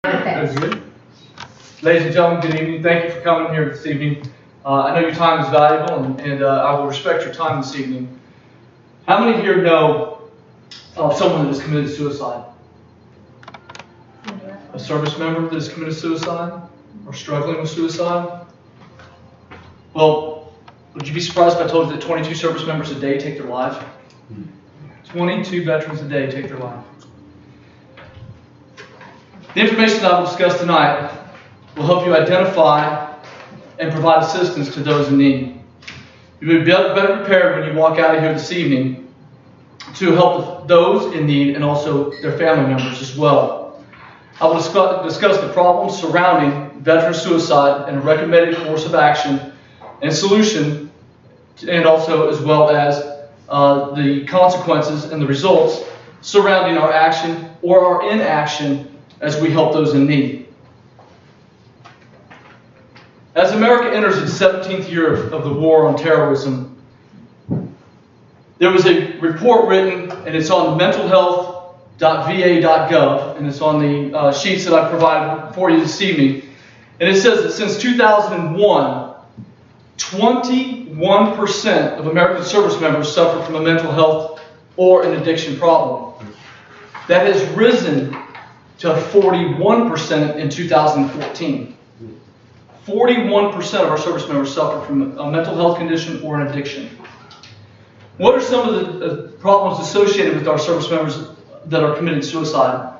That's good. Ladies and gentlemen, good evening. Thank you for coming here this evening. I know your time is valuable, and I will respect your time this evening. How many here know of someone that has committed suicide? A service member that has committed suicide or struggling with suicide? Well, would you be surprised if I told you that 22 service members a day take their life? 22 veterans a day take their life. The information that I will discuss tonight will help you identify and provide assistance to those in need. You'll be better prepared when you walk out of here this evening to help those in need and also their family members as well. I will discuss the problems surrounding veteran suicide and a recommended course of action and solution, and also as well as the consequences and the results surrounding our action or our inaction as we help those in need. As America enters its 17th year of the war on terrorism, there was a report written, and it's on mentalhealth.va.gov, and it's on the sheets that I provided for you this evening. And it says that since 2001, 21% of American service members suffer from a mental health or an addiction problem. That has risen to 41% in 2014. 41% of our service members suffer from a mental health condition or an addiction. What are some of the problems associated with our service members that are committing suicide?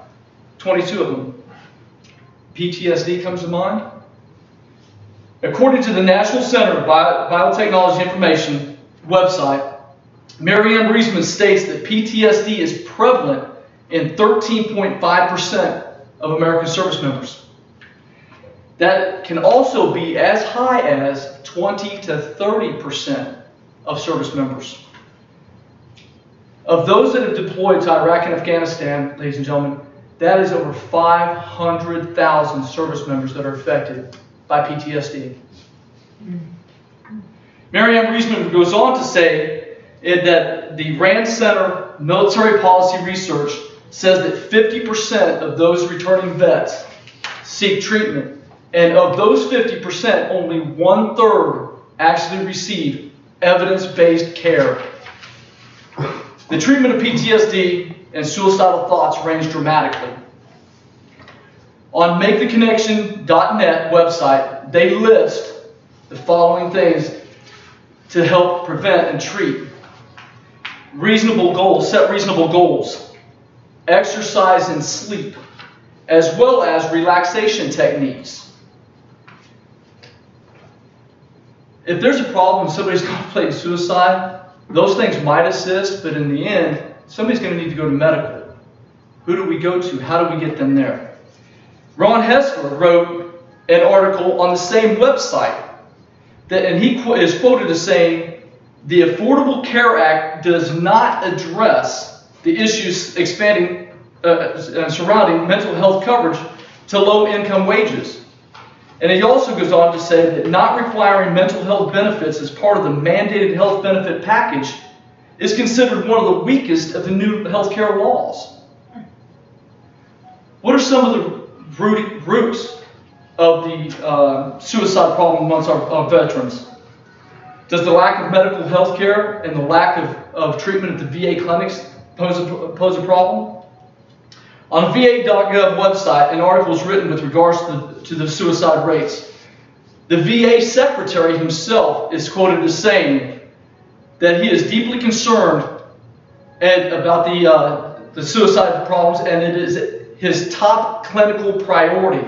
22 of them. PTSD comes to mind. According to the National Center of Biotechnology Information website, Marion Hammerschmidt states that PTSD is prevalent in 13.5% of American service members. That can also be as high as 20 to 30% of service members. Of those that have deployed to Iraq and Afghanistan, ladies and gentlemen, that is over 500,000 service members that are affected by PTSD. Marion Hammerschmidt goes on to say that the RAND Center Military Policy Research says that 50% of those returning vets seek treatment, and of those 50%, only 1/3 actually receive evidence-based care. The treatment of PTSD and suicidal thoughts range dramatically. On MakeTheConnection.net website, they list the following things to help prevent and treat. Reasonable goals, set reasonable goals. Exercise and sleep, as well as relaxation techniques. If there's a problem and somebody's contemplating suicide, those things might assist, but in the end, somebody's going to need to go to medical. Who do we go to? How do we get them there? Ron Hessler wrote an article on the same website, and he is quoted as saying, the Affordable Care Act does not address the issues surrounding mental health coverage to low-income wages. And he also goes on to say that not requiring mental health benefits as part of the mandated health benefit package is considered one of the weakest of the new health care laws. What are some of the roots of the suicide problem amongst our veterans? Does the lack of medical health care and the lack of treatment at the VA clinics pose a problem? On the VA.gov website, an article is written with regards to the suicide rates. The VA secretary himself is quoted as saying that he is deeply concerned about the suicide problems, and it is his top clinical priority.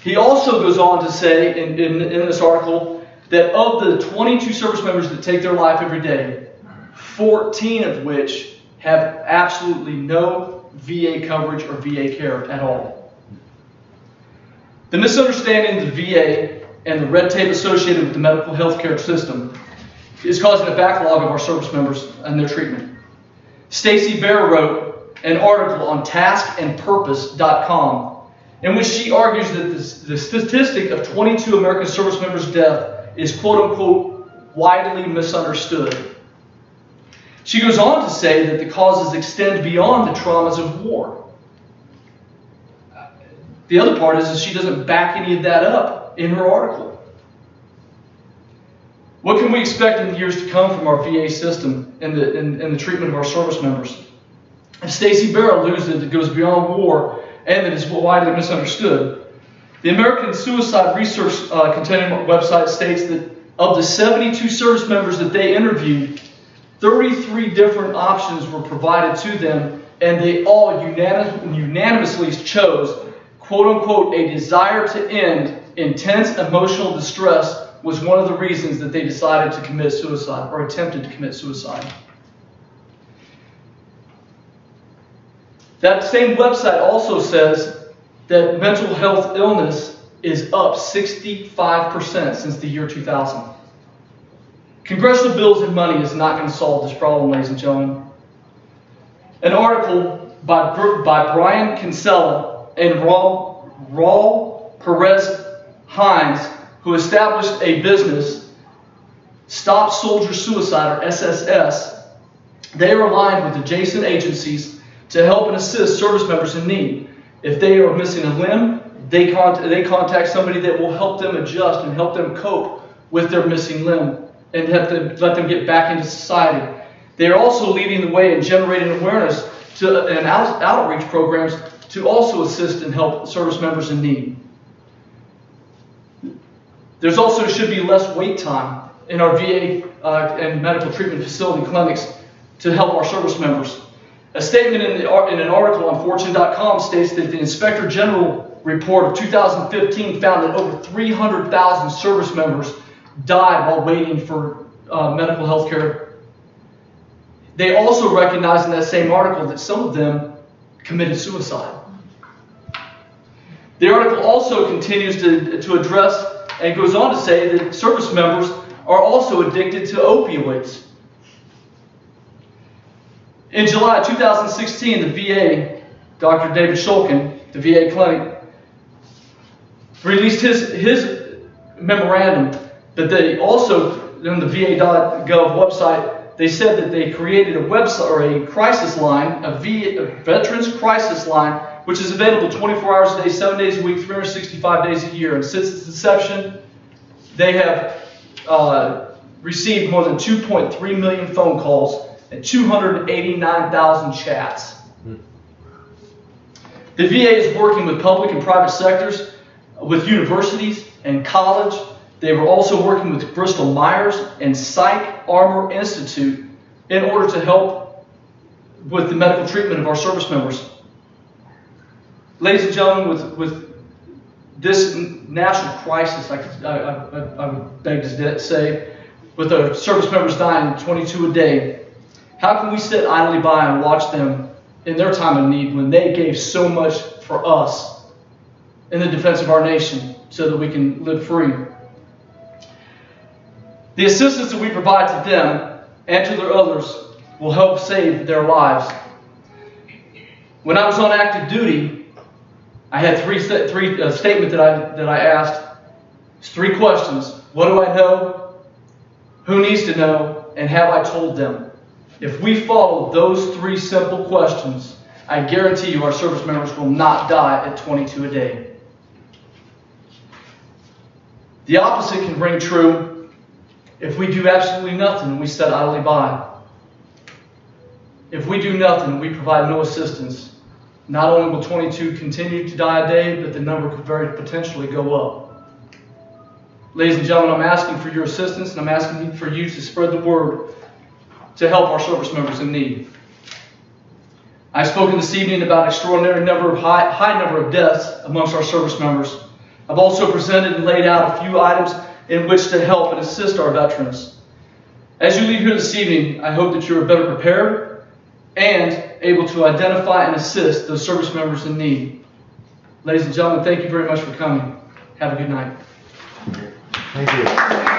He also goes on to say in this article that of the 22 service members that take their life every day, 14 of which have absolutely no VA coverage or VA care at all. The misunderstanding of the VA and the red tape associated with the medical health care system is causing a backlog of our service members and their treatment. Stacy Bear wrote an article on taskandpurpose.com in which she argues that the statistic of 22 American service members' death is quote-unquote widely misunderstood. She goes on to say that the causes extend beyond the traumas of war. the other part is she doesn't back any of that up in her article. What can we expect in the years to come from our VA system and the treatment of our service members? And Stacey Barr alludes that it goes beyond war and that it's widely misunderstood. The American Suicide Research Continuum website states that of the 72 service members that they interviewed, 33 different options were provided to them, and they all unanimously chose, quote unquote, a desire to end intense emotional distress was one of the reasons that they decided to commit suicide or attempted to commit suicide. That same website also says that mental health illness is up 65% since the year 2000. Congressional bills and money is not going to solve this problem, ladies and gentlemen. An article by Brian Kinsella and Raul Perez Hines, who established a business, Stop Soldier Suicide, or SSS. They are aligned with adjacent agencies to help and assist service members in need. If they are missing a limb, they contact somebody that will help them adjust and help them cope with their missing limb and let them get back into society. They are also leading the way in generating awareness and outreach programs to also assist and help service members in need. There's also should be less wait time in our VA and medical treatment facility clinics to help our service members. A statement in an article on Fortune.com states that the Inspector General report of 2015 found that over 300,000 service members died while waiting for medical health care. They also recognize in that same article that some of them committed suicide. The article also continues to address and goes on to say that service members are also addicted to opioids. In July 2016, the VA, Dr. David Shulkin, the VA clinic, released his memorandum that they also, on the VA.gov website, they said that they created a website or a crisis line, a Veterans Crisis Line, which is available 24 hours a day, 7 days a week, 365 days a year. And since its inception, they have received more than 2.3 million phone calls and 289,000 chats. The VA is working with public and private sectors, with universities and college. They were also working with Bristol Myers and Psych Armor Institute in order to help with the medical treatment of our service members. Ladies and gentlemen, with this national crisis, I would beg to say, with our service members dying 22 a day, how can we sit idly by and watch them in their time of need when they gave so much for us in the defense of our nation so that we can live free? The assistance that we provide to them and to their others will help save their lives. When I was on active duty, I had three statements that I asked. It's 3 questions. What do I know? Who needs to know? And have I told them? If we follow those 3 simple questions, I guarantee you our service members will not die at 22 a day. The opposite can ring true if we do absolutely nothing and we sit idly by. If we do nothing and we provide no assistance, not only will 22 continue to die a day, but the number could very potentially go up. Ladies and gentlemen, I'm asking for your assistance, and I'm asking for you to spread the word to help our service members in need. I've spoken this evening about an extraordinary number, high number of deaths amongst our service members. I've also presented and laid out a few items in which to help and assist our veterans. As you leave here this evening, I hope that you are better prepared and able to identify and assist those service members in need. Ladies and gentlemen, thank you very much for coming. Have a good night. Thank you.